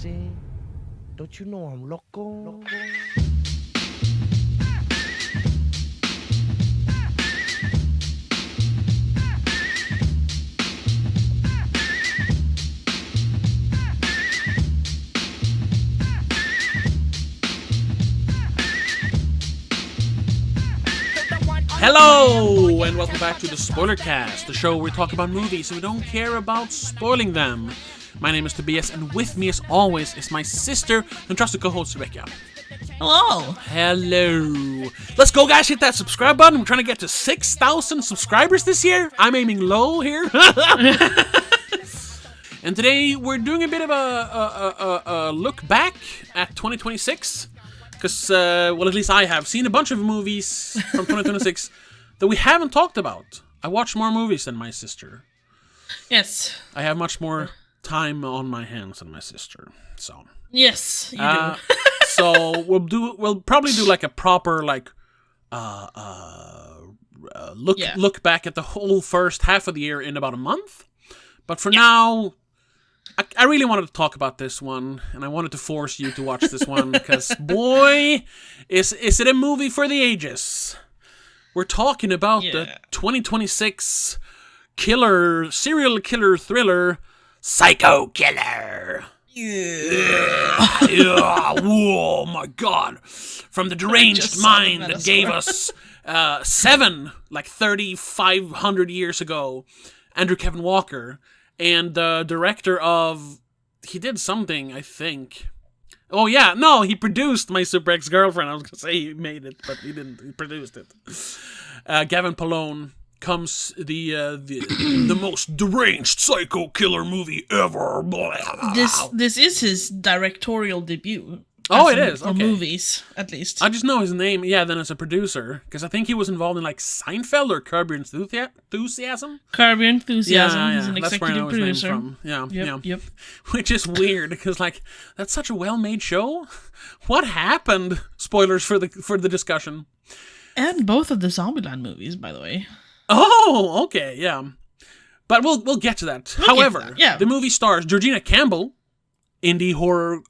crazy? Don't you know I'm loco? Hello, and welcome back to the Spoiler Cast, the show where we talk about movies and we don't care about spoiling them. My name is Tobias, and with me, as always, is my sister and trusted co-host Rebecca. Hello. Hello. Let's go, guys. Hit that subscribe button. We're trying to get to 6,000 subscribers this year. I'm aiming low here. And today, we're doing a bit of a look back at 2026. Because, well, at least I have seen a bunch of movies from 2026 that we haven't talked about. I watch more movies than my sister. Yes. I have much more time on my hands than my sister. So. Yes, you do. So we'll probably do like a proper look back at the whole first half of the year in about a month. But for now, I really wanted to talk about this one, and I wanted to force you to watch this one, because, boy, is it a movie for the ages. We're talking about the 2026 serial killer thriller, Psycho Killer. Yeah. Whoa, my God. From the deranged mind that gave us Seven, like 3,500 years ago, Andrew Kevin Walker. And the director of... He did something, I think. Oh, yeah. No, he produced My Super Ex-Girlfriend. I was going to say he made it, but he didn't. He produced it. Gavin Polone comes the most deranged psycho killer movie ever. This is his directorial debut. Oh, it is. For okay. movies, at least. I just know his name, then as a producer, because I think he was involved in like Seinfeld or Curb Your Enthusiasm. Curb Your Enthusiasm. Yeah. He's an That's where I know executive his producer. name from. Yep. Which is weird, because like that's such a well-made show. What happened? Spoilers for the discussion. And both of the Zombieland movies, by the way. Oh, okay, yeah. But we'll get to that. However, the movie stars Georgina Campbell, indie horror,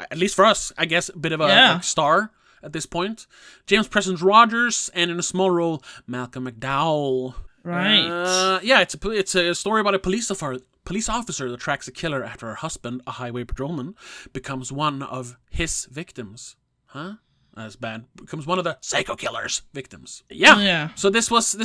at least for us, I guess, a bit of a star at this point. James Preston Rogers, and in a small role, Malcolm McDowell. Right. It's a story about a police officer that tracks a killer after her husband, a highway patrolman, becomes one of his victims. Huh? That's bad. Becomes one of the psycho killer's victims. Yeah. So this was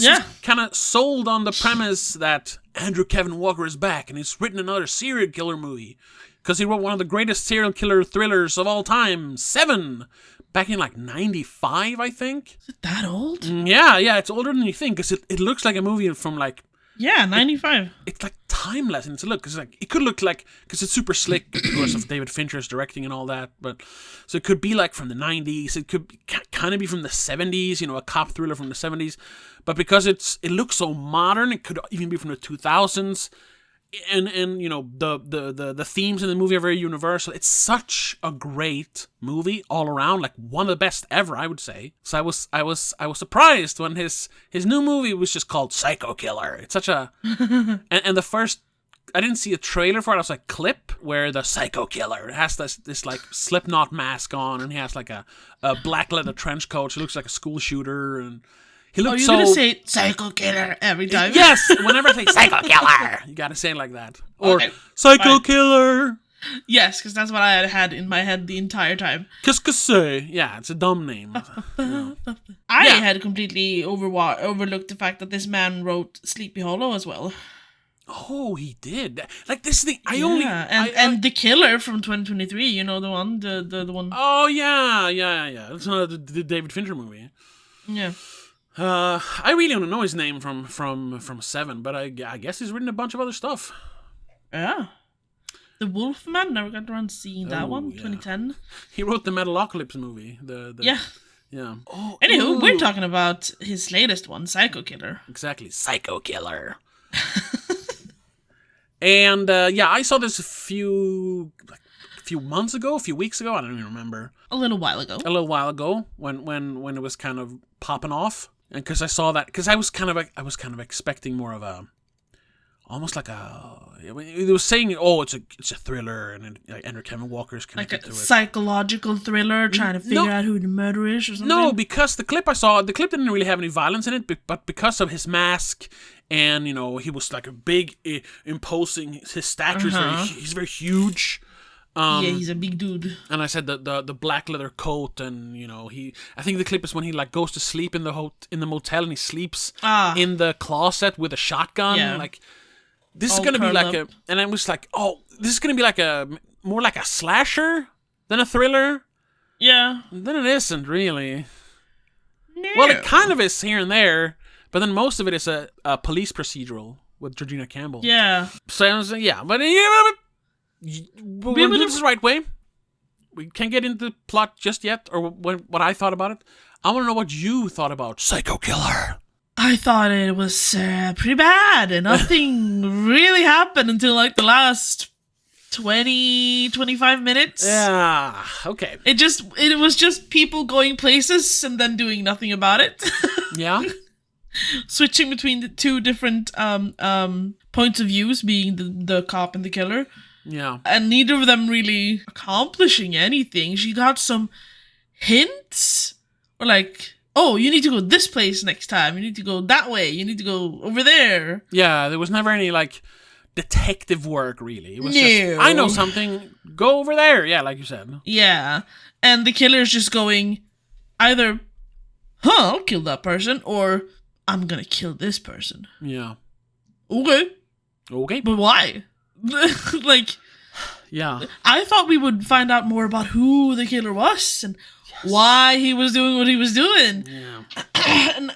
kind of sold on the premise that Andrew Kevin Walker is back, and he's written another serial killer movie. Because he wrote one of the greatest serial killer thrillers of all time, Seven, back in like 95, I think. Is it that old? Yeah, it's older than you think, because it looks like a movie from like... Yeah, 95. It's like timeless in its look, because like, it could look like... Because it's super slick, of course, of David Fincher's directing and all that, but... So it could be like from the 90s, it could kind of be from the 70s, a cop thriller from the 70s, but because it looks so modern, it could even be from the 2000s. And the themes in the movie are very universal. It's such a great movie all around, like one of the best ever, I would say. So I was surprised when his new movie was just called Psycho Killer. It's such a and the first, I didn't see a trailer for it. I was like clip where the Psycho Killer has this like Slipknot mask on, and he has like a black leather trench coat. He looks like a school shooter, and he looked you're going to say Psycho Killer every time? Yes, whenever I say Psycho Killer, you got to say it like that. Or Psycho Killer. Yes, because that's what I had in my head the entire time. Qu'est-ce que c'est? Yeah, it's a dumb name. I had completely overlooked the fact that this man wrote Sleepy Hollow as well. Oh, he did. Like, this thing, and The Killer from 2023, the one, the one. Oh, yeah. It's another the David Fincher movie. Yeah. I really don't know his name from Seven, but I guess he's written a bunch of other stuff. Yeah. The Wolfman, never got around to seeing that one, 2010. He wrote the Metalocalypse movie. Yeah. Oh, Anywho, we're talking about his latest one, Psycho Killer. Exactly, Psycho Killer. And I saw this a few months ago, a few weeks ago. I don't even remember. A little while ago, when it was kind of popping off, and because I saw that, because I was kind of expecting more of a almost like it was saying, oh, it's a thriller, and like Andrew Kevin Walker's Like connected a to it. psychological thriller trying to figure out who the murderer is or something? No, because the clip I saw, the clip didn't really have any violence in it, but because of his mask, and he was like a big, imposing. His stature is he's very huge. Yeah, he's a big dude. And I said the black leather coat, and I think the clip is when he like goes to sleep in the motel, and he sleeps in the closet with a shotgun. Yeah. Like this All is gonna be curled like up. and I was like, oh, this is gonna be like more like a slasher than a thriller. Yeah. And then it isn't really. No. Well, it kind of is here and there, but then most of it is a police procedural with Georgina Campbell. Yeah. So I was like, yeah, but we're doing this the right way. We can't get into the plot just yet, or what I thought about it. I want to know what you thought about Psycho Killer. I thought it was pretty bad, and nothing really happened until like the last 20-25 minutes. Yeah, okay. It was just people going places and then doing nothing about it. Yeah? Switching between the two different points of views, being the cop and the killer. Yeah. And neither of them really accomplishing anything. She got some hints, or like, oh, you need to go this place next time. You need to go that way. You need to go over there. Yeah, there was never any, like, detective work, really. It was No. just, I know something, go over there. Yeah, like you said. Yeah. And the killer's just going either, I'll kill that person, or I'm gonna kill this person. Yeah. Okay. Okay. But why? Like, Yeah. I thought we would find out more about who the killer was and why he was doing what he was doing. Yeah. And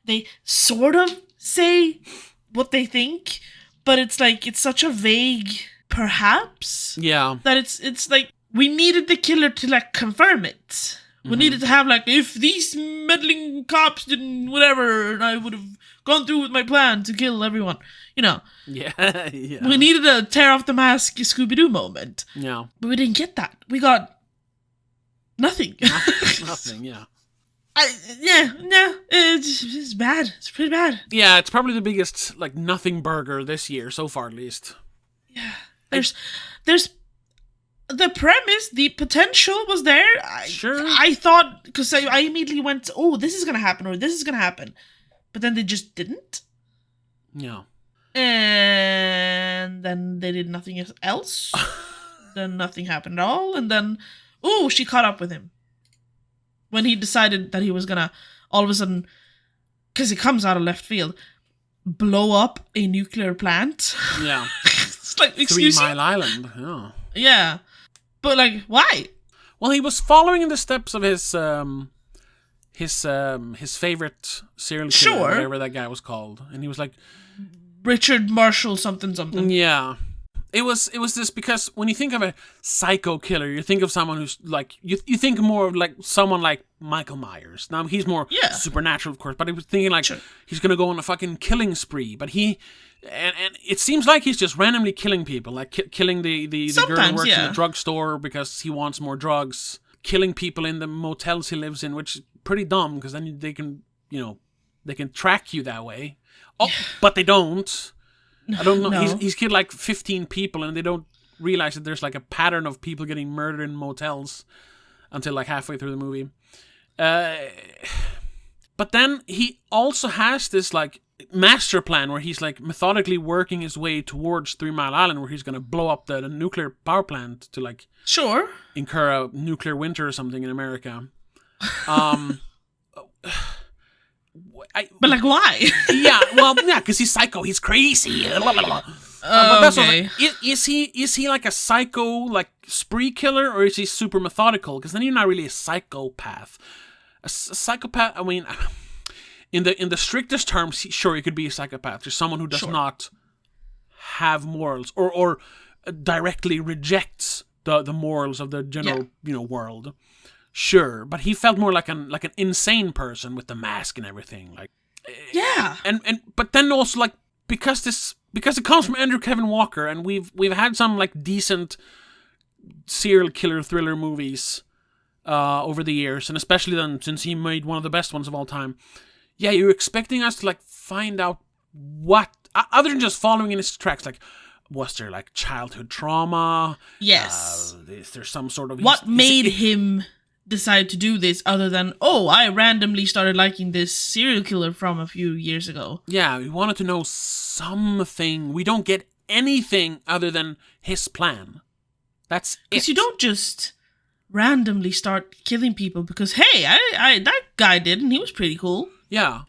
they sort of say what they think, but it's like, it's such a vague perhaps Yeah. that it's like we needed the killer to like confirm it. We needed to have like, if these meddling cops didn't whatever, and I would have gone through with my plan to kill everyone. Yeah. Yeah. We needed a tear off the mask Scooby-Doo moment. Yeah. But we didn't get that. We got nothing. Nothing, yeah. It's bad. It's pretty bad. Yeah, it's probably the biggest, like, nothing burger this year, so far at least. There's the premise, the potential was there. Sure. I thought, because I immediately went, oh, this is going to happen, or this is going to happen. But then they just didn't. Yeah. And then they did nothing else. Then nothing happened at all. And then, oh, she caught up with him. When he decided that he was gonna, all of a sudden, because it comes out of left field, blow up a nuclear plant. Yeah. It's like, 3 excuse me? Mile Island, yeah. Yeah. But, like, why? Well, he was following in the steps of his favorite serial killer, Sure. whatever that guy was called. And he was like, Richard Marshall something. yeah. It was this, because when you think of a psycho killer, you think of someone who's like, you think more of like someone like Michael Myers. Now he's more supernatural, of course, but I was thinking like, he's gonna go on a fucking killing spree. But and it seems like he's just randomly killing people, like killing the girl who works in the drugstore because he wants more drugs, killing people in the motels he lives in, which is pretty dumb, because then they can track you that way. Oh, but they don't. I don't know. No. He's killed like 15 people, and they don't realize that there's like a pattern of people getting murdered in motels until like halfway through the movie. But then he also has this like master plan where he's like methodically working his way towards 3 Mile Island, where he's going to blow up the nuclear power plant to like incur a nuclear winter or something in America. But like, why? Because he's psycho. He's crazy. But that's Okay. is he like a psycho, like spree killer, or is he super methodical? Because then you're not really a psychopath. A psychopath. I mean, in the strictest terms, sure, he could be a psychopath. There's someone who does not have morals, or directly rejects the morals of the general world. Sure, but he felt more like an insane person with the mask and everything, like. Yeah. And but then also like because it comes from Andrew Kevin Walker, and we've had some like decent serial killer thriller movies over the years, and especially then since he made one of the best ones of all time. Yeah, you're expecting us to like find out what other than just following in his tracks, like, was there like childhood trauma? Yes. Is there some sort of What made him decide to do this other than, oh, I randomly started liking this serial killer from a few years ago? Yeah, we wanted to know something. We don't get anything other than his plan. That's it. Because you don't just randomly start killing people because, hey, I that guy did and he was pretty cool. Yeah.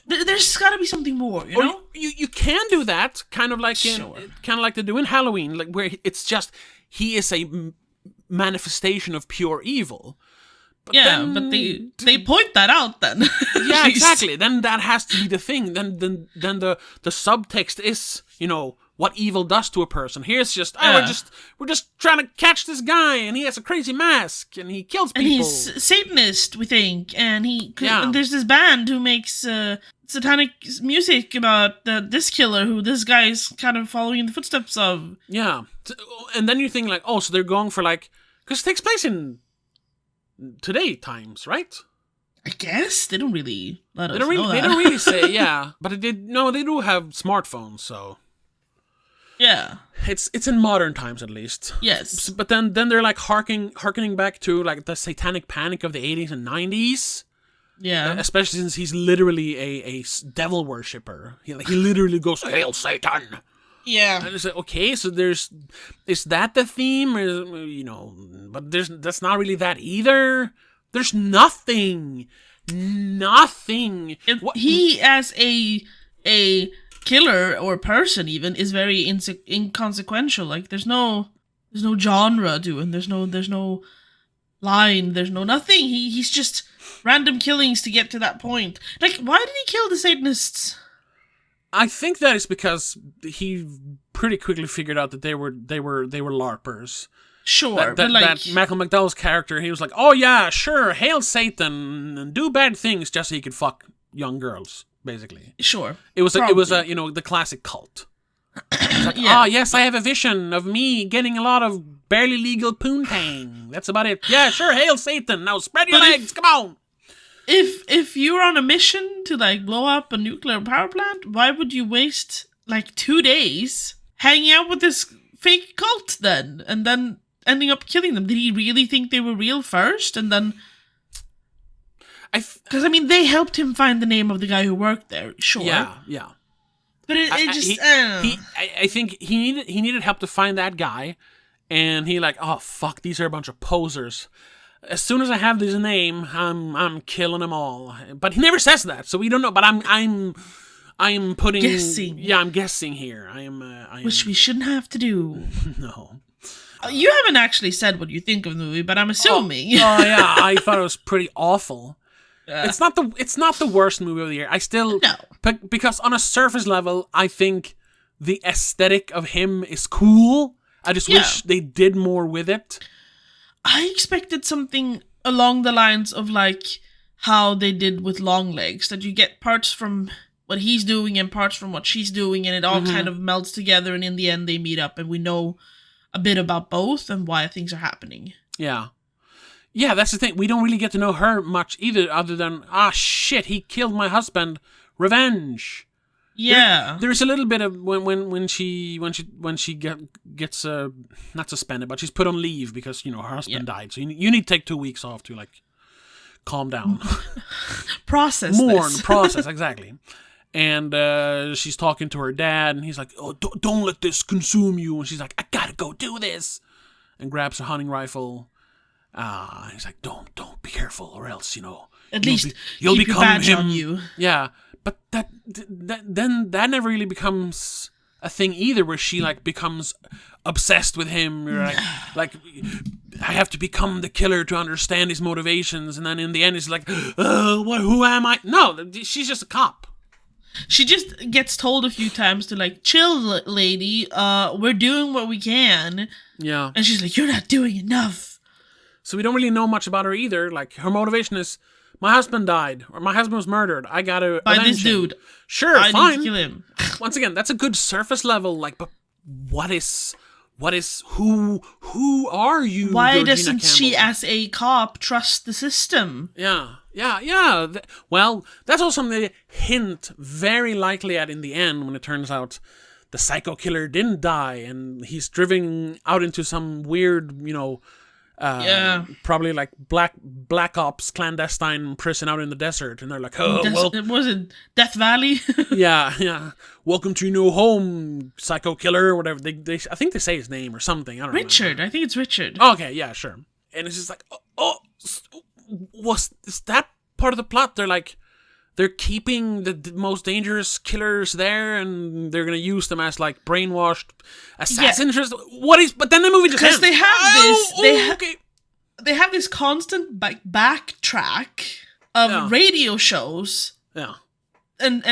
There's got to be something more, you Or know? you can do that, kind of like Sure. kind of like they do in Halloween, like where it's just he is a manifestation of pure evil. But Yeah, then- but they point that out then. yeah, exactly. Then that has to be the thing. Then the subtext is, you know, what evil does to a person. Here's just we're just trying to catch this guy, and he has a crazy mask, and he kills people. And he's Satanist, we think, and Yeah. and there's this band who makes satanic music about this killer who this guy is kind of following in the footsteps of. Yeah, and then you think like, oh, so they're going for like, because it takes place in today times, right? I guess they don't really let us They don't really, know they that. don't really say, yeah, but they do have smartphones, so Yeah. it's in modern times at least. Yes. But then they're like harkening back to like the satanic panic of the 80s and 90s. Yeah. Especially since he's literally a devil worshipper. He literally goes, "Hail Satan!" Yeah. And it's like, okay, so is that the theme? Or, you know, but that's not really that either. There's nothing. What- He, as a killer or person, even, is very inconsequential. Like, there's no genre doing. There's no line. There's no nothing. He's just random killings to get to that point. Like, why did he kill the Satanists? I think that is because he pretty quickly figured out that they were LARPers. Sure, That but like, Michael McDowell's character, he was like, oh yeah, sure, hail Satan and do bad things just so he could fuck young girls, basically. sure. It was Probably. you know, the classic cult. It's like, Yeah. yes, I have a vision of me getting a lot of barely legal poontang. That's about it. Yeah, sure, hail Satan. Now spread your But legs, come on. If you're on a mission to like blow up a nuclear power plant, why would you waste like 2 days hanging out with this fake cult then, and then ending up killing them? Did he really think they were real first, and then? Because I mean, they helped him find the name of the guy who worked there. Sure. Yeah. But it just. I think he needed help to find that guy, and he like, oh fuck, these are a bunch of posers. As soon as I have this name, I'm killing them all. But he never says that, so we don't know. But I'm putting Guessing. Yeah, I'm guessing here. I am. Which we shouldn't have to do. No. You haven't actually said what you think of the movie, but I'm assuming. Oh yeah, I thought it was pretty awful. It's not the worst movie of the year. I still No. because on a surface level, I think the aesthetic of him is cool. I just wish they did more with it. I expected something along the lines of like how they did with Longlegs, that you get parts from what he's doing and parts from what she's doing, and it all kind of melts together, and in the end they meet up, and we know a bit about both and why things are happening. Yeah. Yeah, that's the thing. We don't really get to know her much either, other than, shit, he killed my husband. Revenge. Yeah. There's a little bit of when she gets not suspended, but she's put on leave because, you know, her husband died. So you need to take 2 weeks off to like calm down, Process mourn, this. process, exactly. And she's talking to her dad, and he's like, "Oh, don't let this consume you." And she's like, "I gotta go do this," and grabs a hunting rifle. He's like, "Don't be careful, or else, you know, At least you'll keep your become badge him." on you. Yeah, but that never really becomes a thing either, where she like becomes obsessed with him. Or, like I have to become the killer to understand his motivations, and then in the end, it's like, who am I? No, she's just a cop. She just gets told a few times to like, chill, lady, we're doing what we can. Yeah. And she's like, you're not doing enough. So we don't really know much about her either. Like, her motivation is, my husband died, or my husband was murdered. I gotta By avenge this him. dude. Sure, I fine. need to kill him. Once again, that's a good surface level, like, but what is who are you? Why Georgina doesn't she, Campbell? as a cop, trust the system? Yeah. Well, that's also something they hint very likely at in the end when it turns out the psycho killer didn't die and he's driven out into some weird, probably like black ops clandestine prison out in the desert, and they're like, oh, well, Was it Death Valley? yeah, welcome to your new home, psycho killer, or whatever. They I think they say his name or something. I don't know. Richard. I think it's Richard. Okay, yeah, sure. And it's just like, is that part of the plot? They're keeping the most dangerous killers there, and they're gonna use them as like brainwashed assassins. Yeah. But then the movie just ends. Because they have okay. They have this constant backtrack of radio shows. Yeah. And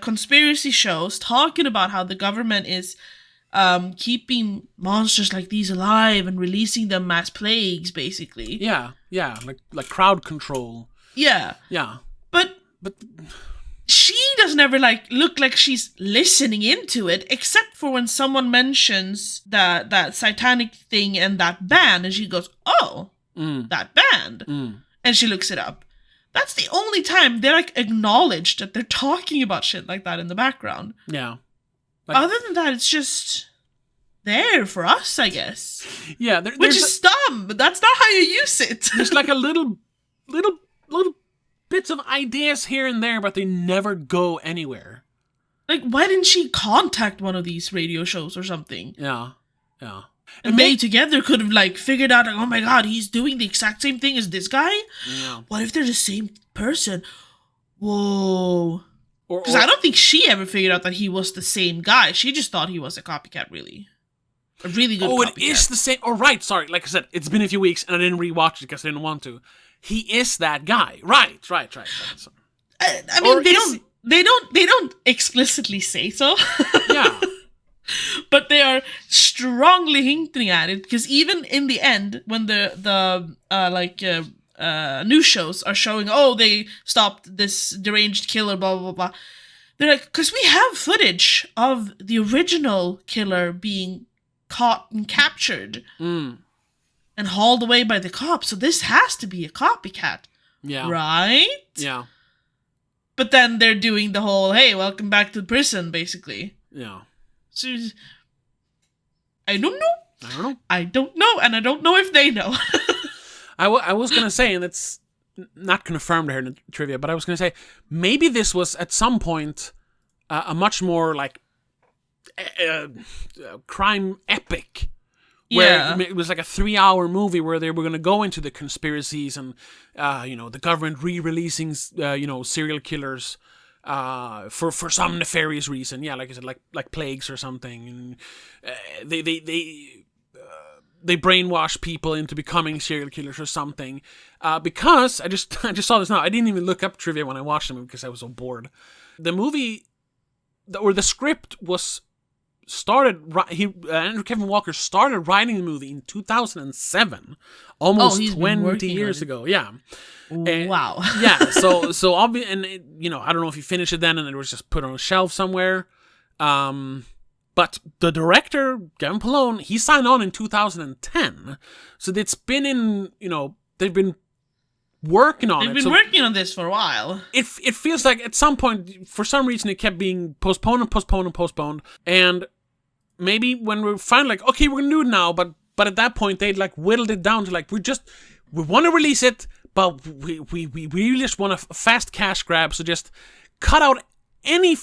conspiracy shows talking about how the government is keeping monsters like these alive and releasing them as plagues, basically. Yeah, like crowd control. Yeah. But she doesn't ever look like she's listening into it, except for when someone mentions that satanic thing and that band, and she goes, "Oh, that band," and she looks it up. That's the only time they acknowledge that they're talking about shit like that in the background. Yeah. Other than that, it's just there for us, I guess. Yeah, which is dumb, but that's not how you use it. There's like a little bits of ideas here and there, but they never go anywhere. Why didn't she contact one of these radio shows or something? Yeah. And they together could have figured out, oh my god, he's doing the exact same thing as this guy? Yeah. What if they're the same person? Whoa. Because Or I don't think she ever figured out that he was the same guy. She just thought he was a copycat, really. A really good copycat. it is the same. Oh, right. Sorry. Like I said, it's been a few weeks, and I didn't rewatch it because I didn't want to. He is that guy. Right. Sorry. I mean, they don't explicitly say so. Yeah. But they are strongly hinting at it, because even in the end, when the news shows are showing, they stopped this deranged killer, blah blah blah. They're like, because we have footage of the original killer being caught and captured and hauled away by the cops, so this has to be a copycat. Yeah. Right? Yeah. But then they're doing the whole, hey, welcome back to prison, basically. Yeah. So, I don't know. I don't know. And I don't know if they know. I was going to say, and it's not confirmed here in the trivia, but I was going to say, maybe this was at some point a much more crime epic. Where it was like a 3-hour movie where they were going to go into the conspiracies and, the government re-releasing, serial killers for some nefarious reason. Yeah, like I said, like plagues or something. And they brainwash people into becoming serial killers or something. Because I just saw this now. I didn't even look up trivia when I watched the movie because I was so bored. The movie, or the script was Andrew Kevin Walker started writing the movie in 2007, almost 20 years ago. Yeah. Wow. Yeah. So obvious, and I don't know if he finished it then and it was just put on a shelf somewhere. But the director, Gavin Polone, he signed on in 2010. So it's been they've been working on it. They've been working on this for a while. It feels like at some point, for some reason, it kept being postponed. And maybe when we're finally okay, we're going to do it now. But at that point, they'd whittled it down to we want to release it, but we really just want a fast cash grab. So just cut out any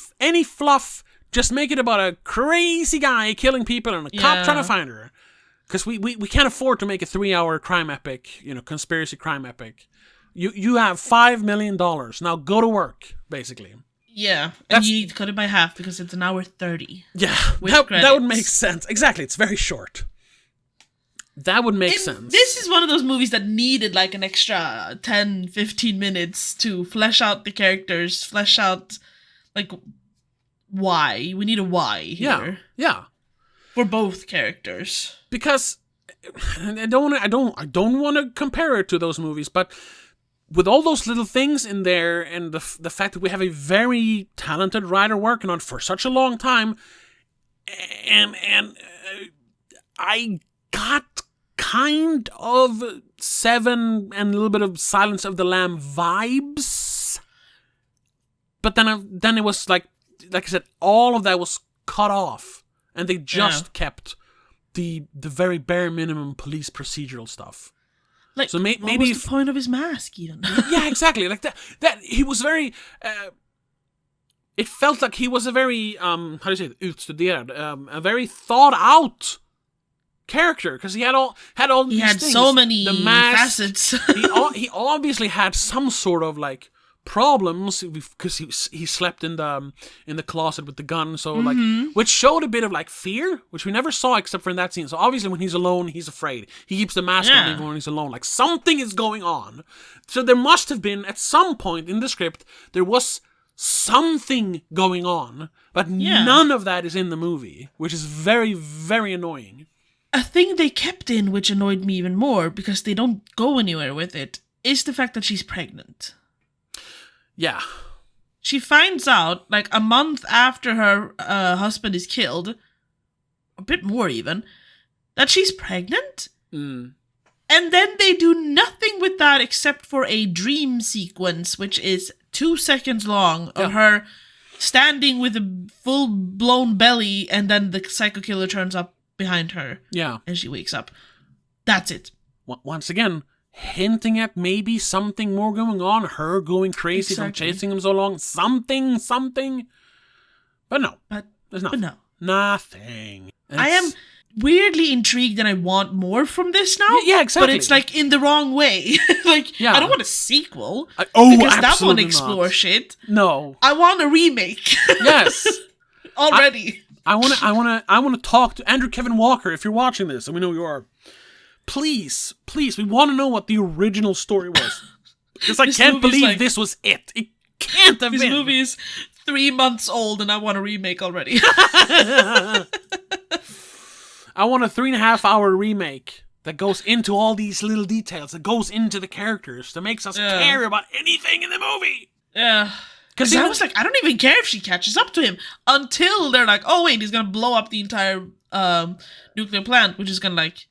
fluff. Just make it about a crazy guy killing people and a cop trying to find her. Because we can't afford to make a 3-hour crime epic, conspiracy crime epic. You have $5 million. Now go to work, basically. Yeah, and you need to cut it by half because it's 1:30. Yeah, that would make sense. Exactly, it's very short. That would make sense. This is one of those movies that needed an extra 10, 15 minutes to flesh out the characters, flesh out why. We need a why here. Yeah. For both characters. Because I don't want to compare it to those movies, but with all those little things in there and the fact that we have a very talented writer working on it for such a long time, and I got kind of Seven and a little bit of Silence of the Lamb vibes, but then it was like I said, all of that was cut off, and they just kept the very bare minimum police procedural stuff. Like, so what maybe was the point of his mask even? yeah, exactly. Like that he was very. It felt like he was a very how do you say it? Utstuderad, a very thought out character, because he had all He these had things. so many The mask, facets. he obviously had some sort of like problems because he slept in the closet with the gun, so like, which showed a bit of like fear, which we never saw except for in that scene. So obviously when he's alone, he's afraid. He keeps the mask on even when he's alone. Like, something is going on. So there must have been at some point in the script there was something going on, but none of that is in the movie, which is very, very annoying. A thing they kept in, which annoyed me even more, because they don't go anywhere with it, is the fact that she's pregnant. Yeah. She finds out, like, a month after her husband is killed, a bit more even, that she's pregnant. Mm. And then they do nothing with that except for a dream sequence, which is 2 seconds long, of her standing with a full-blown belly, and then the psycho killer turns up behind her. Yeah. And she wakes up. That's it. Once again, hinting at maybe something more going on, her going crazy from chasing him so long, something. But no. There's nothing. But no. Nothing. I am weirdly intrigued and I want more from this now. Yeah, exactly. But it's like in the wrong way. Like, I don't want a sequel. Because that won't explore shit. No. I want a remake. Yes. Already. I want to talk to Andrew Kevin Walker, if you're watching this, and we know you are. Please, we want to know what the original story was. Because I can't believe this was it. It can't have been. This movie is 3 months old and I want a remake already. I want a 3.5-hour remake that goes into all these little details, that goes into the characters, that makes us care about anything in the movie. Yeah. Because I was like, I don't even care if she catches up to him, until they're like, oh wait, he's gonna blow up the entire nuclear plant, which is gonna like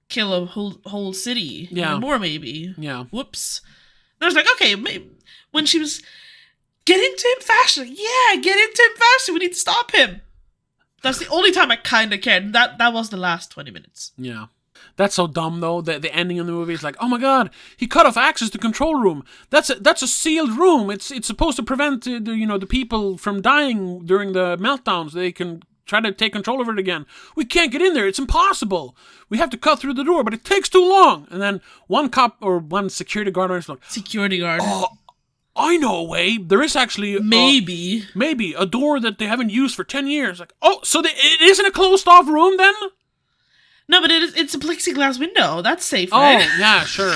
kill a whole city. Yeah. More maybe. Yeah. Whoops. And I was like, okay, maybe. When she was, get into him faster. Yeah, get into him faster. We need to stop him. That's the only time I kind of cared. That was the last 20 minutes. Yeah. That's so dumb, though. The ending of the movie is like, oh my god, he cut off access to control room. That's a sealed room. It's supposed to prevent the people from dying during the meltdowns. They can try to take control of it again. We can't get in there. It's impossible. We have to cut through the door, but it takes too long. And then one cop or one security guard is like, security guard. Oh, I know a way. There is actually maybe a door that they haven't used for 10 years. Like, oh, so it isn't a closed off room then? No, but it's a plexiglass window. That's safe, right? Oh, yeah, sure.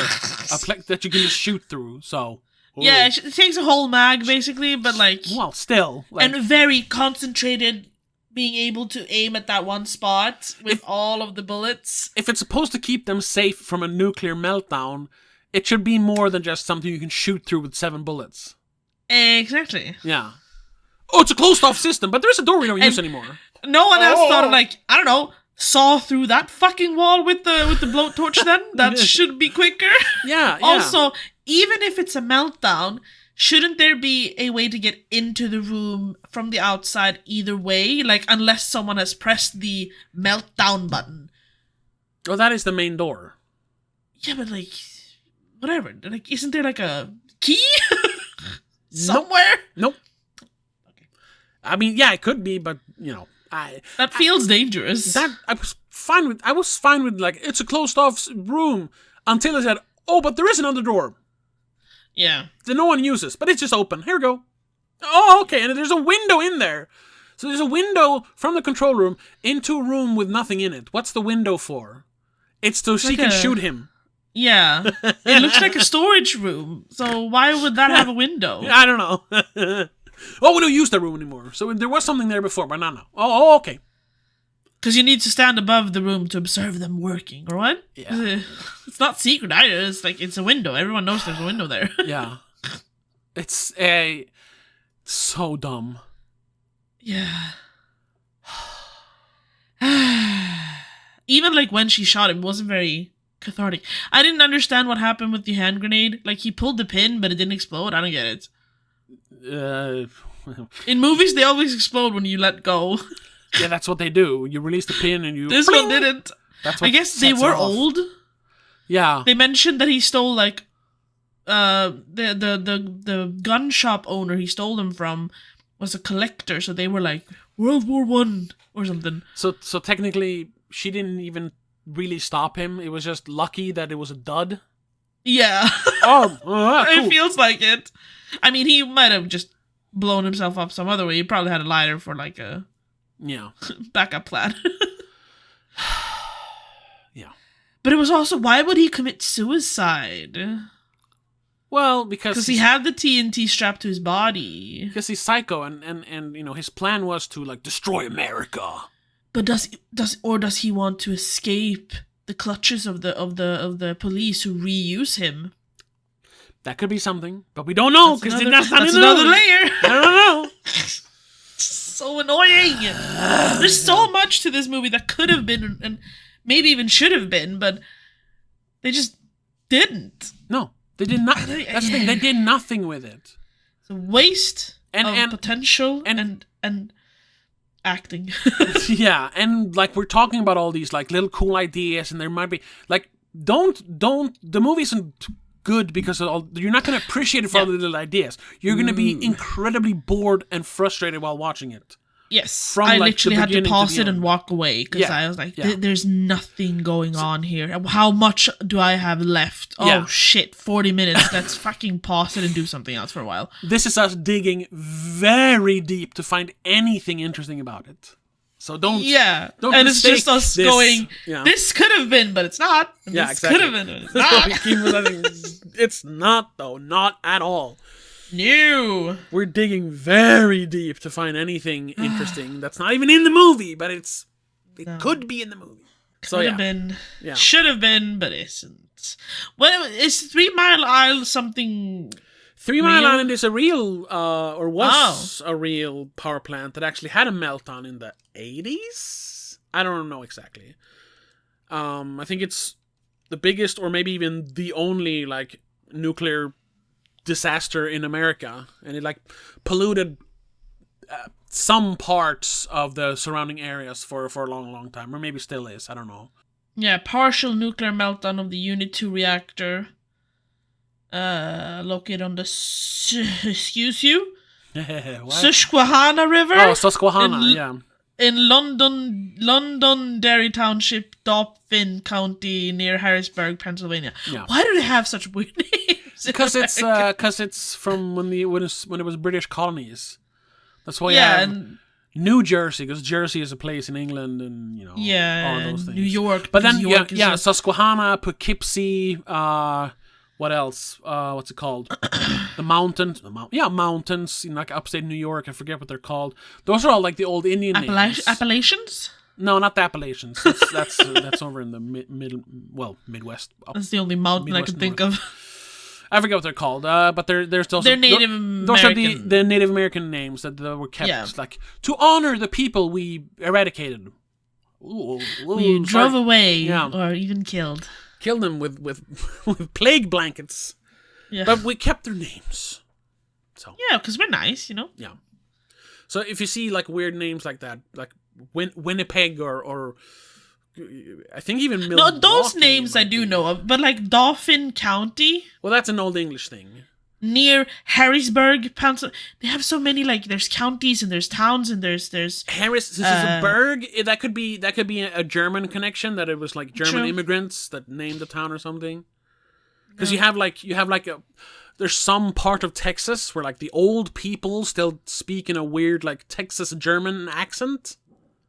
That you can just shoot through, so. Ooh. Yeah, it takes a whole mag, basically, but like... Well, still. And very concentrated, being able to aim at that one spot with all of the bullets. If it's supposed to keep them safe from a nuclear meltdown, it should be more than just something you can shoot through with 7 bullets. Exactly. Yeah. Oh, it's a closed-off system, but there's a door we don't use anymore. No one else thought of, like, I don't know, saw through that fucking wall with the blowtorch then? That should be quicker. Yeah. Also, even if it's a meltdown, shouldn't there be a way to get into the room from the outside either way? Like, unless someone has pressed the meltdown button. Oh, that is the main door. Yeah, but like, whatever. Like, isn't there like a key? Somewhere? Nope. Okay. I mean, yeah, it could be, but, that feels dangerous. I was fine with like, it's a closed off room until I said, oh, but there is another door. Yeah. That no one uses, but it's just open. Here we go. Oh, okay, and there's a window in there. So there's a window from the control room into a room with nothing in it. What's the window for? It's so she can shoot him. Yeah. It looks like a storage room. So why would that have a window? I don't know. Oh, we don't use that room anymore. So there was something there before, but not now. Oh, okay. Because you need to stand above the room to observe them working, or what? Yeah. It's not secret either. It's like, it's a window. Everyone knows there's a window there. Yeah. It's so dumb. Yeah. even like when she shot him, it wasn't very cathartic. I didn't understand what happened with the hand grenade. Like he pulled the pin, but it didn't explode. I don't get it. In movies, they always explode when you let go. Yeah, that's what they do. You release the pin and you. This one didn't. That's what I guess they sets it were off. old. Yeah. They mentioned that he stole like the gun shop owner he stole them from was a collector, so they were like World War One or something. So technically, she didn't even really stop him. It was just lucky that it was a dud. Yeah. Oh, It cool. feels like it. I mean, he might have just blown himself up some other way. He probably had a lighter for like a Yeah. backup plan. Yeah. But it was also, why would he commit suicide? Well, because He had the TNT strapped to his body. because he's psycho, and you know his plan was to like destroy America. But does he want to escape the clutches of the police who reuse him? That could be something, but we don't know because that's not in the another movie. layer. I don't know. So annoying. There's so much to this movie that could have been and maybe even should have been, but they just didn't. No, they did not. That's the thing. They did nothing with it. It's a waste And- of and- potential and- and acting. Yeah, and like we're talking about all these like little cool ideas, and there might be like don't the movie isn't good because of all, you're not going to appreciate it for all the little ideas. You're going to be incredibly bored and frustrated while watching it. Yes, From, I like, literally the had to beginning to pause the it and end. walk away because Yeah, I was like, yeah. "There's nothing going on here. How much do I have left? Yeah. Oh shit, 40 minutes. Let's fucking pause it and do something else for a while." This is us digging very deep to find anything interesting about it. So don't Yeah, don't and it's just mistake us this- going, yeah. "This could have been, but it's not. And Yeah, this exactly. could have been, but it's So not." we keep letting- it's not though, not at all. New. We're digging very deep to find anything interesting that's not even in the movie, but it could be in the movie. So Could yeah, have been, Yeah. should have been, but isn't. Well, is 3 Mile Isle something? 3 Mile real? Island is a real, or was a real power plant that actually had a meltdown in the 80s? I don't know exactly. I think it's the biggest or maybe even the only, like, nuclear disaster in America. And it, like, polluted some parts of the surrounding areas for a long, long time. Or maybe still is. I don't know. Yeah, partial nuclear meltdown of the Unit 2 reactor. Located on the excuse you, What? Susquehanna River. Oh, Susquehanna, In- yeah. In Londonderry Township, Dauphin County, near Harrisburg, Pennsylvania. Yeah. Why do they have such weird names? Because it's from when it was British colonies. That's why you yeah, have and New Jersey, because Jersey is a place in England, and you know all of those and things. New York. But then because York is a- Susquehanna, Poughkeepsie, what else? What's it called? The mountains. Mountains in like upstate New York. I forget what they're called. Those are all like the old Indian names. Appalachians. No, not the Appalachians. That's over in the Midwest. That's the only mountain I Midwest can think of. I forget what they're called, but there's also They're Native Those are American. the Native American names that were kept, Yeah. like to honor the people we eradicated. Ooh, We drove sorry. away Yeah. or even killed. Killed them with with plague blankets, Yeah, but we kept their names. So yeah, because we're nice, you know. yeah. So if you see like weird names like that, like Winnipeg or I think even No, Milwaukee those names I might do be. know of, but like Dauphin County Well, that's an old English thing. near Harrisburg, Pennsylvania. They have so many like there's counties and there's towns and there's Harris, this is a Berg. That could be a German connection. That it was like German True. immigrants that named the town or something. Because you have like there's some part of Texas where like the old people still speak in a weird like Texas German accent.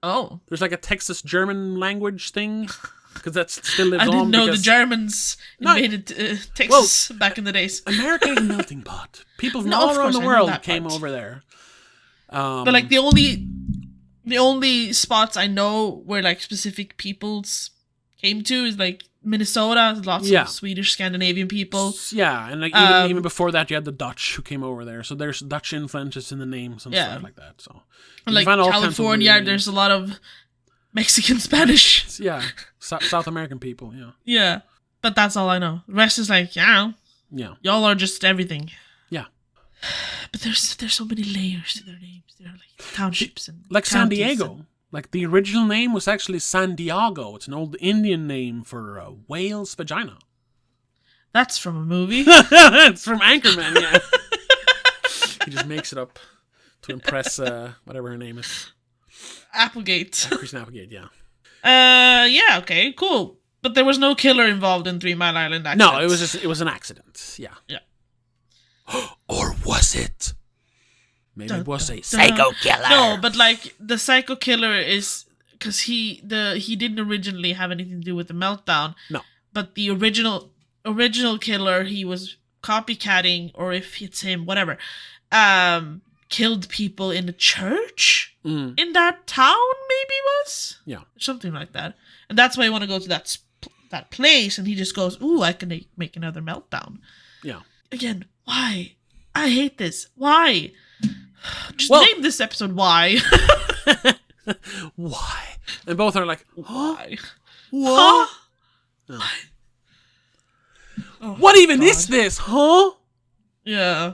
oh. There's like a Texas German language thing because that still lives I on. didn't know the because Germans No. invaded Texas back in the days. America is a melting pot. People from No, all of around course, the I know world that came part. over there. But like the only spots I know where like specific peoples came to is like Minnesota. Lots Yeah. of Swedish, Scandinavian people. Yeah, and like even before that, you had the Dutch who came over there. So there's Dutch influences in the names and Yeah. stuff like that. So And you like find all kinds of California, weird names. there's a lot of Mexican Spanish. Yeah, South American people. Yeah, Yeah. But that's all I know. The rest is like, yeah, yeah, y'all are just everything. yeah. But there's so many layers to their names. They're like townships and Like San counties Diego. and- Like the original name was actually San Diego. It's an old Indian name for a whale's vagina. That's from a movie. It's from Anchorman. Yeah, he just makes it up to impress whatever her name is. Applegate. Kristen Applegate. Yeah. Yeah, okay, cool. But there was no killer involved in 3 Mile Island accident. No, it was an accident. Yeah. Yeah. Or was it? Maybe Dun, it was dun, a dun. psycho killer. No, but like the psycho killer is because he didn't originally have anything to do with the meltdown. No. But the original killer, he was copycatting, or if it's him, whatever, killed people in a church in that town, maybe it was? Yeah. Something like that. And that's why I want to go to that place, and he just goes, ooh, I can make another meltdown. Yeah. Again, why? I hate this. Why? Just Well- name this episode Why. Why? And both are like, Why? what? Oh, What even God. is this, huh? Yeah.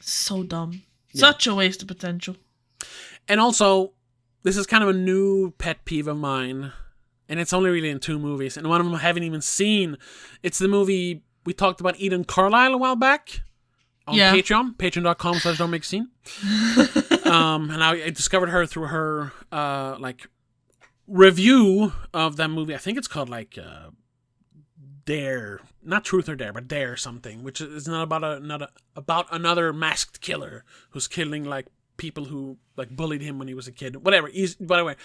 So dumb. Yeah. Such a waste of potential. And also, this is kind of a new pet peeve of mine, and it's only really in 2 movies, and one of them I haven't even seen. It's the movie we talked about, Eden Carlisle, a while back on Yeah. Patreon, patreon.com/don'tmakescene. And I discovered her through her review of that movie. I think it's called Dare, not Truth or Dare, but Dare something, which is not about another masked killer who's killing like people who like bullied him when he was a kid. Whatever. By the way,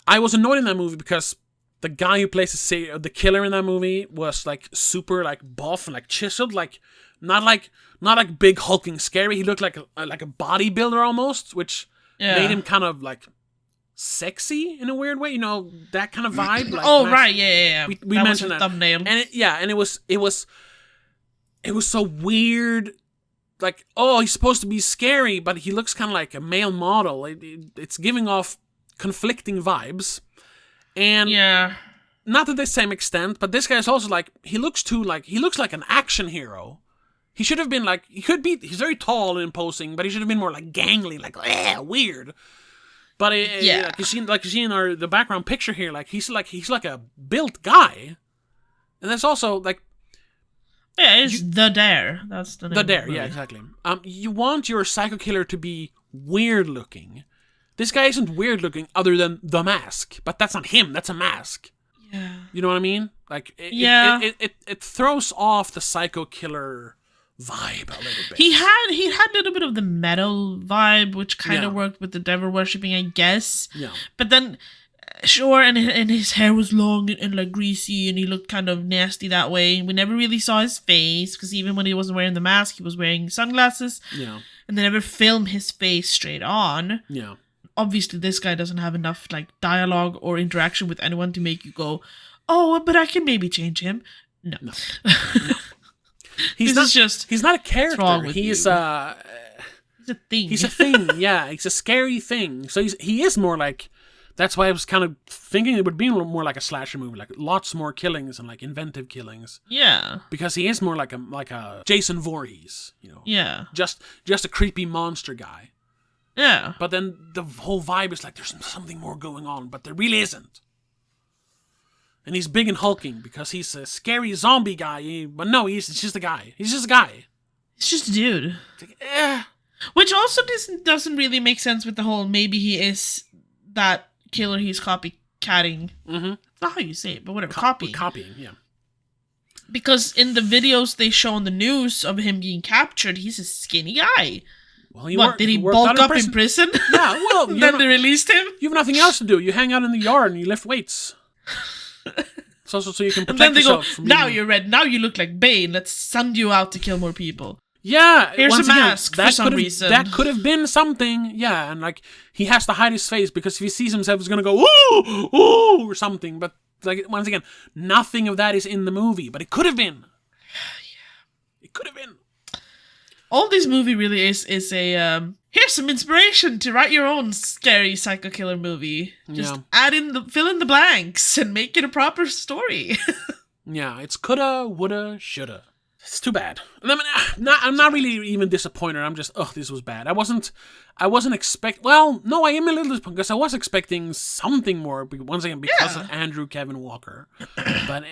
I was annoyed in that movie because the guy who plays the killer in that movie was like super like buff and like chiseled, like not like big hulking scary. He looked like a bodybuilder almost, which made him kind of like sexy in a weird way, you know, that kind of vibe. Like, Oh, right, yeah. We That was mentioned her that thumbnail. and it was so weird. Like, oh, he's supposed to be scary, but he looks kind of like a male model. It's giving off conflicting vibes, and Yeah. not to the same extent. But this guy's also like he looks like an action hero. He should have been like he's very tall and imposing, but he should have been more like gangly, like weird. But Yeah. like you see in the background picture here, like he's like a built guy, and that's also like Yeah, it's The Dare. That's the name. the of the Dare. Yeah, movie. exactly. You want your psycho killer to be weird looking. This guy isn't weird looking, other than the mask, but that's not him. That's a mask. Yeah. You know what I mean? Like, Yeah. it throws off the psycho killer vibe a little bit. He had a little bit of the metal vibe, which kind of Yeah. worked with the devil worshipping, I guess. Yeah. But then, sure, and his hair was long and like greasy, and he looked kind of nasty that way. We never really saw his face, because even when he wasn't wearing the mask, he was wearing sunglasses, Yeah. and they never filmed his face straight on. Yeah. Obviously, this guy doesn't have enough like dialogue or interaction with anyone to make you go, "Oh, but I can maybe change him." No. He's This not is just He's not a character. wrong with He's you? It's a thing. He's a thing. Yeah. He's a scary thing. So he is more like. That's why I was kind of thinking it would be more like a slasher movie, like lots more killings and like inventive killings, Yeah. because he is more like a Jason Voorhees, you know, Yeah. just a creepy monster guy. Yeah. But then the whole vibe is like there's something more going on, but there really isn't. And he's big and hulking because he's a scary zombie guy, but no, he's just a guy. He's just a guy. It's just a dude. It's like, Which also doesn't really make sense with the whole maybe he is that killer he's copycatting. Mm-hmm. That's not how you say it, but whatever. Copying. Copying, yeah. Because in the videos they show on the news of him being captured, he's a skinny guy. Well, Did he worked bulk out up in prison? Yeah, well, Then they released him? you have nothing else to do. You hang out in the yard and you lift weights. It's also so you can And protect then they go, yourself from now being- you're red, now you look like Bane, let's send you out to kill more people. Yeah, Here's once a again, mask for that some could've- reason. That could have been something, yeah, and like he has to hide his face because if he sees himself, he's gonna go ooh, ooh, or something. But like once again, nothing of that is in the movie, but it could have been. It could have been. all this movie really is a here's some inspiration to write your own scary psycho killer movie. Just fill in the blanks and make it a proper story. Yeah, it's coulda, woulda, shoulda. It's too bad. I mean, I'm not really even disappointed. I'm just, this was bad. I wasn't expect. Well, no, I am a little disappointed because I was expecting something more. Once again, because of Andrew Kevin Walker. But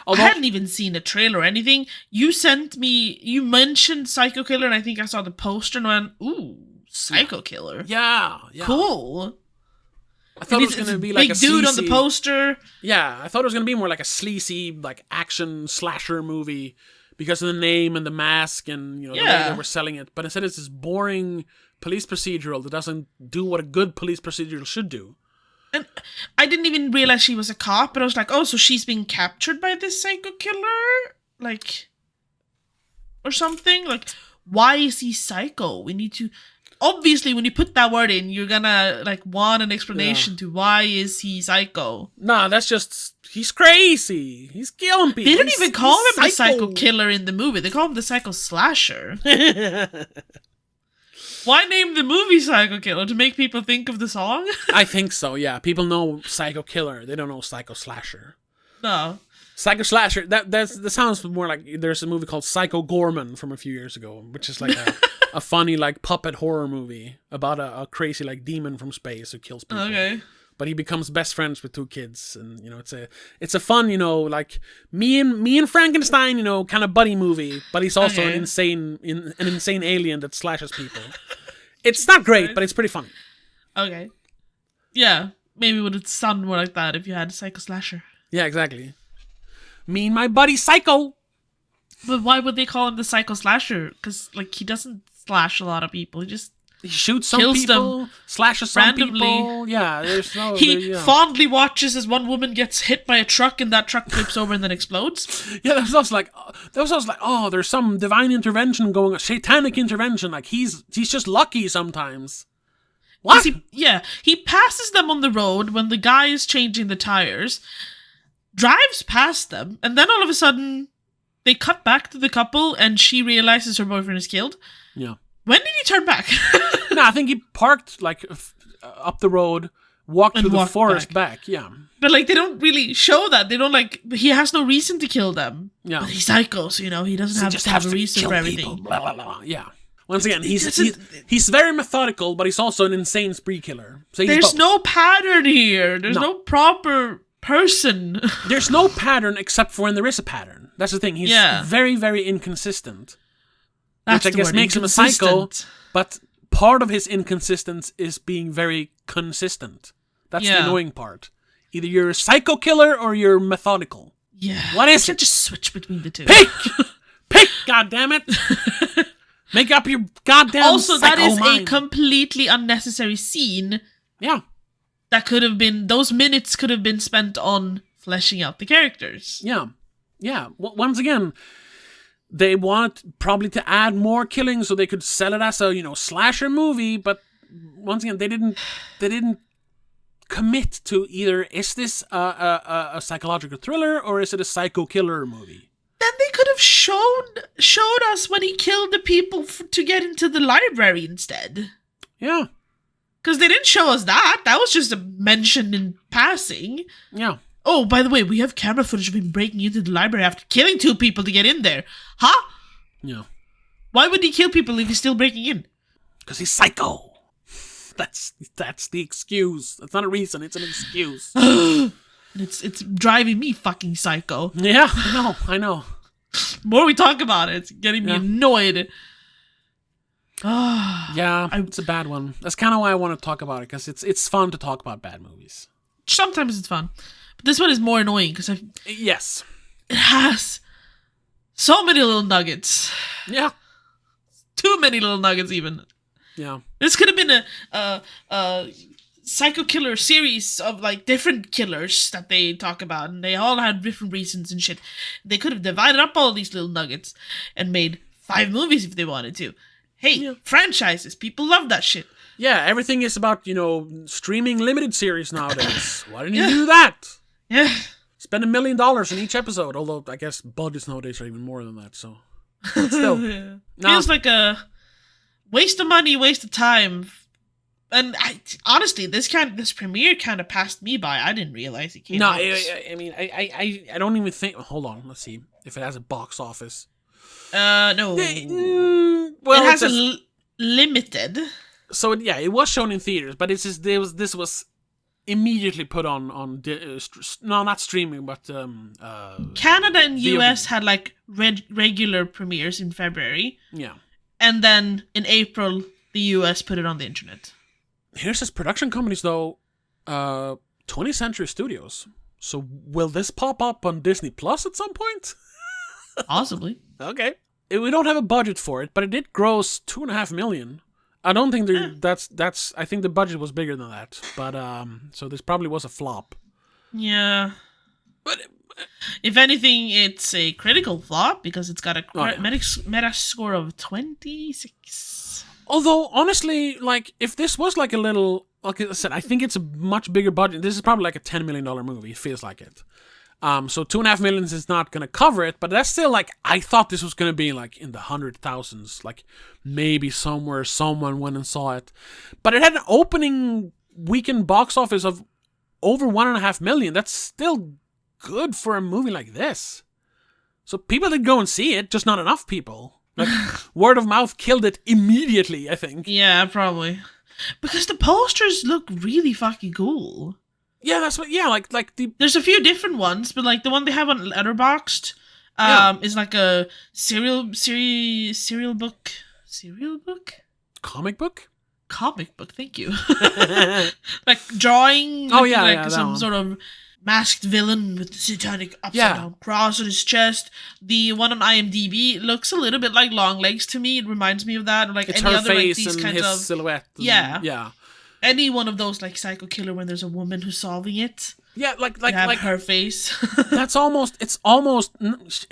although, I hadn't even seen a trailer or anything. You mentioned Psycho Killer, and I think I saw the poster and went, "Ooh, Psycho Killer." Yeah. Cool. I thought it was going to be like a big dude sleazy, on the poster. Yeah, I thought it was going to be more like a sleazy, like action slasher movie because of the name and the mask and the way they were selling it. But instead, it's this boring police procedural that doesn't do what a good police procedural should do. And I didn't even realize she was a cop, but I was like, oh, so she's being captured by this psycho killer? Like, or something? Like, why is he psycho? We need to... Obviously, when you put that word in, you're gonna, like, want an explanation to why is he psycho. Nah, that's just... He's crazy. He's killing people. They don't even call him the psycho killer in the movie. They call him the psycho slasher. Why name the movie Psycho Killer? To make people think of the song? I think so, yeah. People know Psycho Killer. They don't know Psycho Slasher. No. Psycho Slasher, that sounds more like there's a movie called Psycho Gorman from a few years ago, which is like a funny like puppet horror movie about a crazy like demon from space who kills people. Okay. But he becomes best friends with two kids, and it's a fun like me and Frankenstein kind of buddy movie. But he's also an insane alien that slashes people. It's not great, but it's pretty funny. Okay. Yeah, maybe it would sound more like that if you had a Psycho Slasher. Yeah, exactly. Me and my buddy Psycho. But why would they call him the Psycho Slasher? Because like he doesn't slash a lot of people. He shoots some kills people, them slashes some randomly. people. Yeah, there's no... He fondly watches as one woman gets hit by a truck and that truck flips over and then explodes. Yeah, that was also like, oh, there's some divine intervention going on, satanic intervention. Like, he's just lucky sometimes. What? He passes them on the road when the guy is changing the tires, drives past them, and then all of a sudden, they cut back to the couple and she realizes her boyfriend is killed. Yeah. When did he turn back? No, I think he parked like up the road, walked through the forest back. Yeah. But like they don't really show that. They don't he has no reason to kill them. Yeah. But he's psycho, so he doesn't have to have a reason for everything. Blah, blah, blah. Yeah. Once again, he's very methodical, but he's also an insane spree killer. So there's no pattern here. There's no proper person. There's no pattern except for when there is a pattern. That's the thing. He's very, very inconsistent. That's which I guess makes him a psycho, but part of his inconsistence is being very consistent. That's the annoying part. Either you're a psycho killer or you're methodical. Yeah. What is it? Just switch between the two. Pick, goddammit! Make up your goddamn Also, that is mind. A completely unnecessary scene. Yeah. That could have been, those minutes could have been spent on fleshing out the characters. Yeah. Yeah. Once again, they wanted probably to add more killing so they could sell it as a, slasher movie, but once again, they didn't commit to either is this a psychological thriller or is it a psycho killer movie? Then they could have showed us when he killed the people to get into the library instead. Yeah. Because they didn't show us that. That was just a mention in passing. Yeah. Oh, by the way, we have camera footage of him breaking into the library after killing 2 people to get in there. Huh? Yeah. Why would he kill people if he's still breaking in? Because he's psycho. That's the excuse. That's not a reason, it's an excuse. It's driving me fucking psycho. Yeah, I know. The more we talk about it, it's getting me annoyed. Yeah, it's a bad one. That's kind of why I want to talk about it, because it's fun to talk about bad movies. Sometimes it's fun. But this one is more annoying, because Yes. It has so many little nuggets. Yeah. Too many little nuggets, even. Yeah. This could have been a psycho killer series of like different killers that they talk about, and they all had different reasons and shit. They could have divided up all these little nuggets and made 5 movies if they wanted to. Hey, franchises, people love that shit. Yeah, everything is about, streaming limited series nowadays. Why didn't you do that? Yeah. Spend $1 million in each episode, although I guess budgets nowadays are even more than that, so. Still. Yeah. No. Feels like a waste of money, waste of time. And honestly, this premiere kind of passed me by. I didn't realize it came No, out. I mean, I don't even think. Hold on, let's see if it has a box office. No. Well, it has says, limited. So yeah, it was shown in theaters, but this was immediately put on no, not streaming, but Canada and VOD. US had like regular premieres in February, yeah. and then in April the US put it on the internet. Here's his production companies though, 20th Century Studios. So will this pop up on Disney Plus at some point? Possibly. Okay. We don't have a budget for it, but it did gross $2.5 million. I don't think that's. I think the budget was bigger than that, but so this probably was a flop. Yeah. But If anything, it's a critical flop because it's got a yeah. meta score of 26. although honestly, like if this was like a little, like I said, I think it's a much bigger budget. This is probably like a $10 million movie. It feels like it. So $2.5 million is not gonna cover it, but that's still like I thought this was gonna be like in the 100,000s, like maybe somewhere someone went and saw it, but it had an opening weekend box office of over $1.5 million. That's still good for a movie like this. So people did go and see it, just not enough people. Like word of mouth killed it immediately, I think. Yeah, probably. Because the posters look really fucking cool. Yeah, that's what. Yeah, like the There's a few different ones, but like the one they have on Letterboxd, is like a serial book, comic book. comic book. Thank you. Like drawing. Oh, looking yeah, like yeah, that some one. sort of masked villain with the satanic upside Yeah. down cross on his chest. The one on IMDb looks a little bit like Longlegs to me. It reminds me of that. Or like It's any her other like face these and kinds his of silhouette. And, Yeah. yeah, any one of those like psycho killer when there's a woman who's solving it. yeah. Like You have like her face. that's almost. It's almost.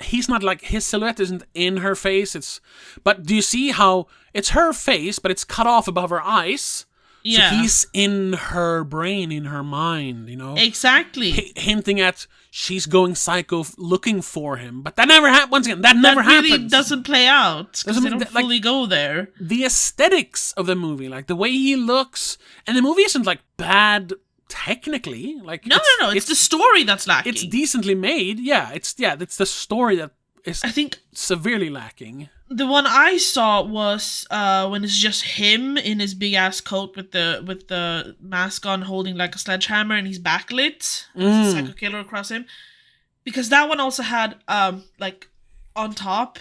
He's not like his silhouette isn't in her face. It's. But do you see how it's her face, but it's cut off above her eyes? Yeah. So he's in her brain, in her mind. You know. Exactly. Hinting at she's going psycho looking for him, but that never happened. Once again, that never really happens. doesn't play out because Doesn't- they don't like- fully go there. The aesthetics of the movie, like the way he looks, and the movie isn't like bad technically. Like No, it's the story that's lacking. it's decently made. Yeah, it's the story that is I think severely lacking. the one I saw was when it's just him in his big ass coat with the mask on, holding like a sledgehammer, and he's backlit. There's a psycho killer across him. Because that one also had like on top.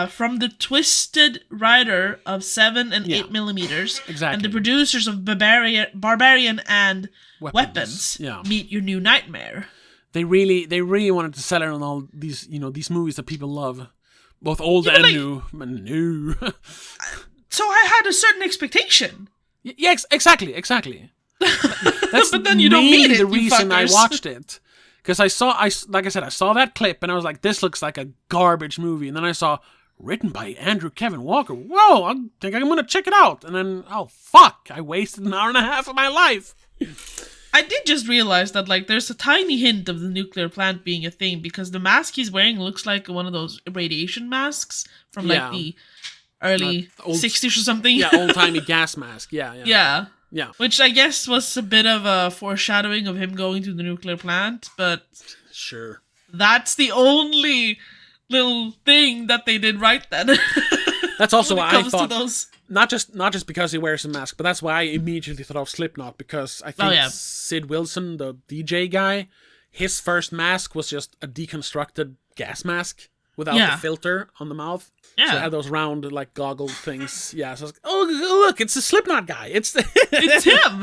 From the twisted writer of 7 and 8 millimeters, Exactly. and the producers of Barbarian and Weapons, Yeah. meet your new nightmare. They really wanted to sell it on all these these movies that people love, both old Yeah, and but, new. So I had a certain expectation. Yeah, exactly. That's But then you don't meet mainly it, the you reason I fuckers. watched it. Because I saw that clip and I was like, this looks like a garbage movie. And then I saw written by Andrew Kevin Walker. Whoa, I think I'm gonna check it out. And then, oh fuck, I wasted an hour and a half of my life. I did just realize that like there's a tiny hint of the nuclear plant being a thing because the mask he's wearing looks like one of those radiation masks from like Yeah. the early old- 60s or something. Yeah, old timey gas mask. Yeah. Yeah. Which I guess was a bit of a foreshadowing of him going to the nuclear plant, but Sure. that's the only little thing that they did right then. That's also when why it I comes to thought those. not just because he wears a mask, but that's why I immediately thought of Slipknot, because I think yeah. Sid Wilson, the DJ guy, his first mask was just a deconstructed gas mask without Yeah. the filter on the mouth. Yeah. So it had those round like goggle things. Yeah. So I was like, oh look, it's the Slipknot guy. It's the It's him.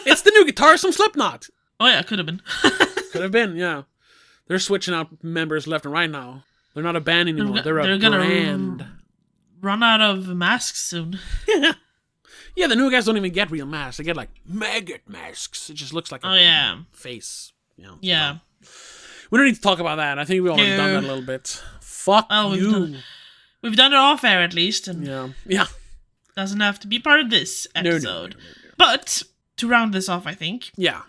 it's the new guitarist from Slipknot. Oh yeah, could have been. Could have been, yeah. They're switching out members left and right now. They're not a band anymore. They're a gonna brand. run out of masks soon. Yeah, the new guys don't even get real masks. They get like maggot masks. It just looks like a Oh yeah. face. You know. Yeah. We don't need to talk about that. I think we've already done that a little bit. Fuck Oh, we've you. done- We've done it off air at least, and Yeah. doesn't have to be part of this No, no, episode. no. But to round this off, I think Yeah.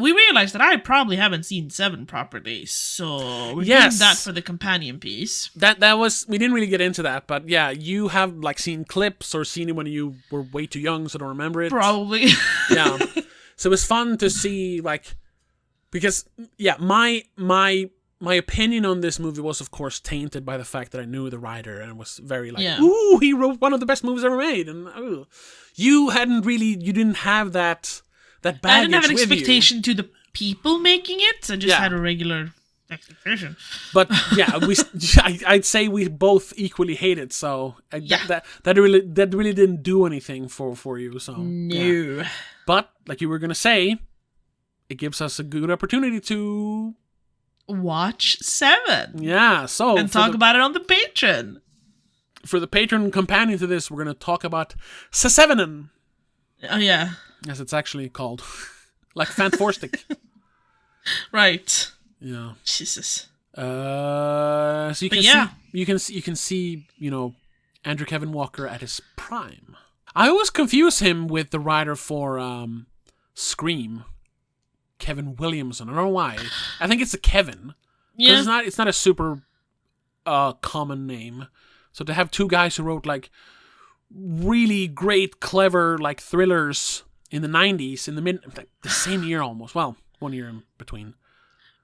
we realized that I probably haven't seen 7 properly, so we're Yes. doing that for the companion piece. That was, we didn't really get into that, but yeah, you have like seen clips or seen it when you were way too young, so don't remember it. Probably. Yeah. So it was fun to see, like, because yeah, my opinion on this movie was of course tainted by the fact that I knew the writer and was very like, Yeah. ooh, he wrote one of the best movies ever made, and ooh. You didn't have that baggage I didn't have an with you. expectation to the people making it. I just Yeah. had a regular expectation. But yeah, I'd say we both equally hate it. So Yeah. that really didn't do anything for you. So No. yeah. But like you were gonna say, it gives us a good opportunity to Watch 7 So and talk about it on the Patreon. for the patron companion to this, we're gonna talk about Sesevenen, Oh yeah, as it's actually called, like Fantastic. right. Yeah. Jesus. So you But can yeah. see you can see Andrew Kevin Walker at his prime. I always confuse him with the writer for Scream, Kevin Williamson. I don't know why. I think it's a Kevin. Yeah. It's not a super common name. So to have two guys who wrote like really great, clever like thrillers in the 90s, in the same year almost. Well, 1 year in between.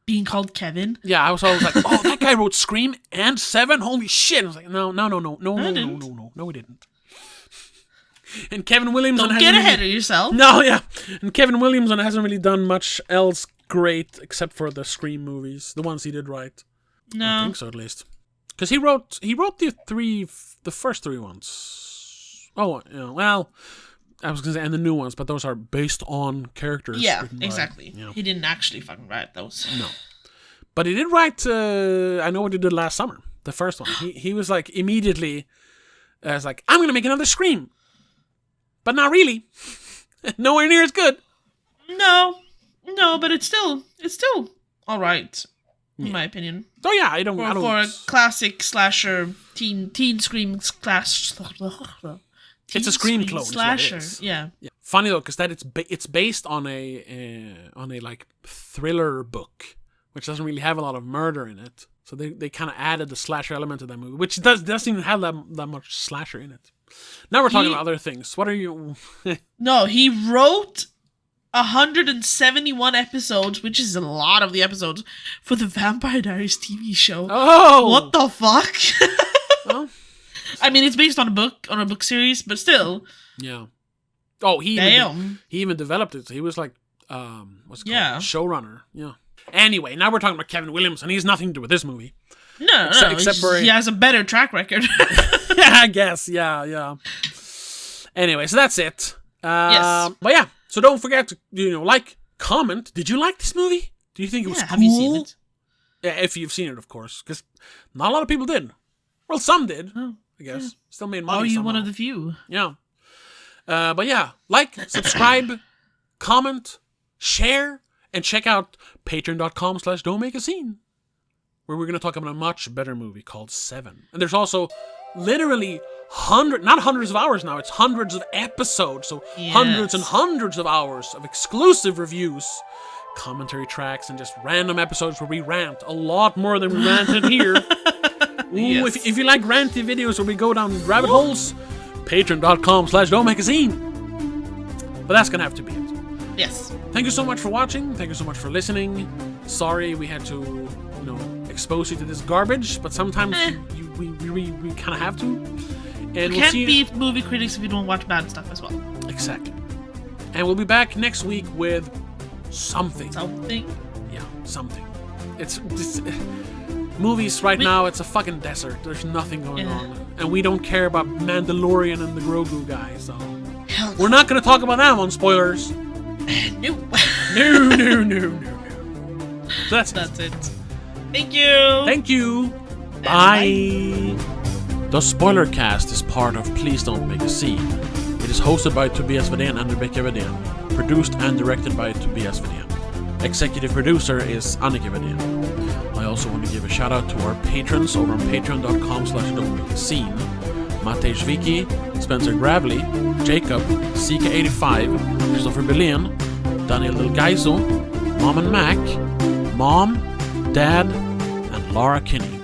Being called Kevin. Yeah, I was always like, oh, that guy wrote Scream and 7? Holy shit. I was like, no, we didn't. And Kevin Williamson Don't get ahead of yourself. No, yeah. And Kevin Williamson hasn't really done much else great except for the Scream movies, the ones he did right. I No. think so, at least. Because he wrote the first 3 ones. Oh, yeah, well, I was going to say, and the new ones, but those are based on characters. Yeah, written by- exactly. yeah. He didn't actually fucking write those. No. But he did write, I Know What You Did Last Summer, the first one. He was like, immediately, was like, I'm going to make another Scream. But not really. Nowhere near as good. No, but it's still all right, in my opinion. Oh yeah, I don't. For a classic slasher, teen Scream slash. It's a Scream clone, is what it slasher. is. Yeah. Yeah. Funny though, because it's based on a like thriller book, which doesn't really have a lot of murder in it. So they kind of added the slasher element to that movie, which doesn't even have that much slasher in it. Now we're talking about other things. What are you? No, he wrote 171 episodes, which is a lot of the episodes, for the Vampire Diaries TV show. Oh, What the fuck? Well, I mean, it's based on a book series, but still. yeah. Oh, he even developed it. He was like, what's it called? Yeah. Showrunner. Yeah. Anyway, now we're talking about Kevin Williamson. He has nothing to do with this movie. No, Except for he has a better track record. Yeah, I guess. Yeah. Anyway, so that's it. Yes. But yeah, so don't forget to like, comment. Did you like this movie? Do you think it was cool? Have you seen it? Yeah, if you've seen it, of course, because not a lot of people did. Well, some did. Oh, I guess still made money. Are you somehow. one of the few? Yeah. But yeah, like, subscribe, comment, share, and check out patreon.com/don'tmakeascene, where we're going to talk about a much better movie called 7. And there's also literally not hundreds of hours now, it's hundreds of episodes. So hundreds and hundreds of hours of exclusive reviews, commentary tracks, and just random episodes where we rant a lot more than we ranted here. Ooh, Yes. if you like ranty videos where we go down rabbit holes, patreon.com/don'tmakeascene. But that's going to have to be it. Yes. Thank you so much for watching. Thank you so much for listening. Sorry we had to, expose you to this garbage, but sometimes we kind of have to. And You we'll can't see be movie critics if you don't watch bad stuff as well. Exactly. And we'll be back next week with something. Something. Yeah, something. It's movies right now. It's a fucking desert. There's nothing going on, and we don't care about Mandalorian and the Grogu guy. So Hell we're not going to talk about that on spoilers. no. No. That's it. Thank you. Thank you. Bye. The Spoilercast is part of Please Don't Make a Scene. It is hosted by Tobias Vedén and Rebecca Vedén. Produced and directed by Tobias Vedén. Executive producer is Annika Vedén. I also want to give a shout out to our patrons over on patreon.com/don'tmakeascene. Matej Viki, Spencer Gravely, Jacob, CK85, Christopher Belen, Daniel Del Gaizo, Mom and Mac, Mom, Dad, and Laura Kinney.